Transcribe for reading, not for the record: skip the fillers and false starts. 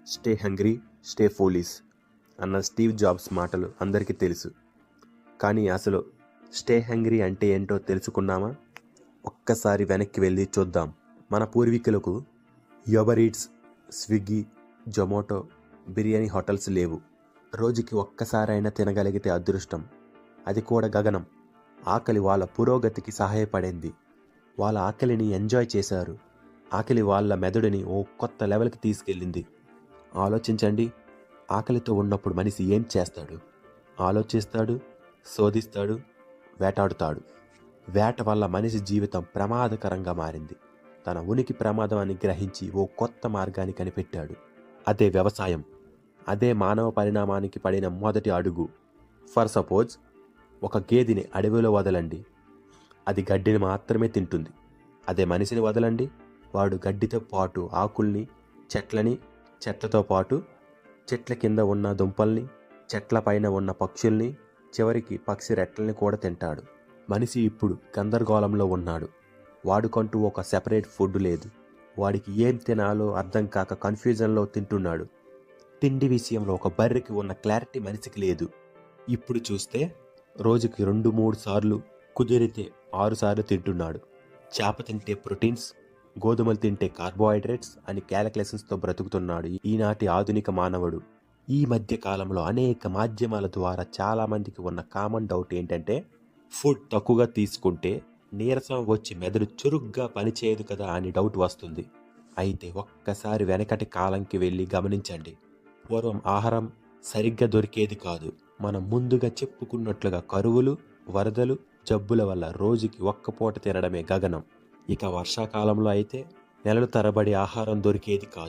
Stay hungry stay foolish అన్న Steve jobs మాటలు అందరికీ తెలుసు. కానీ అసలు స్టే హంగ్రీ అంటే ఏంటో తెలుసుకున్నామా? ఒక్కసారి వెనక్కి వెళ్ళి చూద్దాం. మన పూర్వీకులకు Uber eats, Swiggy, Zomato, biryani hotels లేవు. రోజుకి ఒక్కసారైనా తినగలిగితే అదృష్టం, అది కూడా గగనం. ఆకలి వాళ్ళ పురోగతికి సహాయపడింది. వాళ్ళ ఆకలిని ఎంజాయ్ చేశారు. ఆకలి వాళ్ళ మెదడుని ఓ కొత్త లెవెల్కి తీసుకెళ్ళింది. ఆలోచించండి, ఆకలితో ఉన్నప్పుడు మనిషి ఏం చేస్తాడు? ఆలోచిస్తాడు, శోధిస్తాడు, వేటాడుతాడు. వేట వల్ల మనిషి జీవితం ప్రమాదకరంగా మారింది. తన ఉనికి ప్రమాదం అని గ్రహించి ఓ కొత్త మార్గాన్ని కనిపెట్టాడు. అదే వ్యవసాయం. అదే మానవ పరిణామానికి పడిన మొదటి అడుగు. ఫర్ సపోజ్, ఒక గేదెని అడవిలో వదలండి, అది గడ్డిని మాత్రమే తింటుంది. అదే మనిషిని వదలండి, వాడు గడ్డితో పాటు ఆకుల్ని, చెట్లతో పాటు చెట్ల కింద ఉన్న దుంపల్ని, చెట్ల పైన ఉన్న పక్షుల్ని, చివరికి పక్షి రెట్టల్ని కూడా తింటాడు. మనిషి ఇప్పుడు గందరగోళంలో ఉన్నాడు. వాడుకంటూ ఒక సెపరేట్ ఫుడ్ లేదు. వాడికి ఏం తినాలో అర్థం కాక కన్ఫ్యూజన్లో తింటున్నాడు. తిండి విషయంలో ఒక బర్రెకి ఉన్న క్లారిటీ మనిషికి లేదు. ఇప్పుడు చూస్తే రోజుకి 2-3 సార్లు, కుదిరితే 6 సార్లు తింటున్నాడు. చేప తింటే ప్రోటీన్స్, గోధుమలు తింటే కార్బోహైడ్రేట్స్ అని క్యాలిక్యులేషన్స్తో బ్రతుకుతున్నాడు ఈనాటి ఆధునిక మానవుడు. ఈ మధ్య కాలంలో అనేక మాధ్యమాల ద్వారా చాలామందికి ఉన్న కామన్ డౌట్ ఏంటంటే, ఫుడ్ తక్కువగా తీసుకుంటే నీరసం వచ్చి మెదడు చురుగ్గా పనిచేయదు కదా అని డౌట్ వస్తుంది. అయితే ఒక్కసారి వెనకటి కాలంకి వెళ్ళి గమనించండి. పూర్వం ఆహారం సరిగ్గా దొరికేది కాదు. మనం ముందుగా చెప్పుకున్నట్లుగా కరువులు, వరదలు, జబ్బుల వల్ల రోజుకి ఒక్క పూట తినడమే గగనం. ఇక వర్షాకాలంలో అయితే నెలల తరబడి ఆహారం దొరికేది కాదు.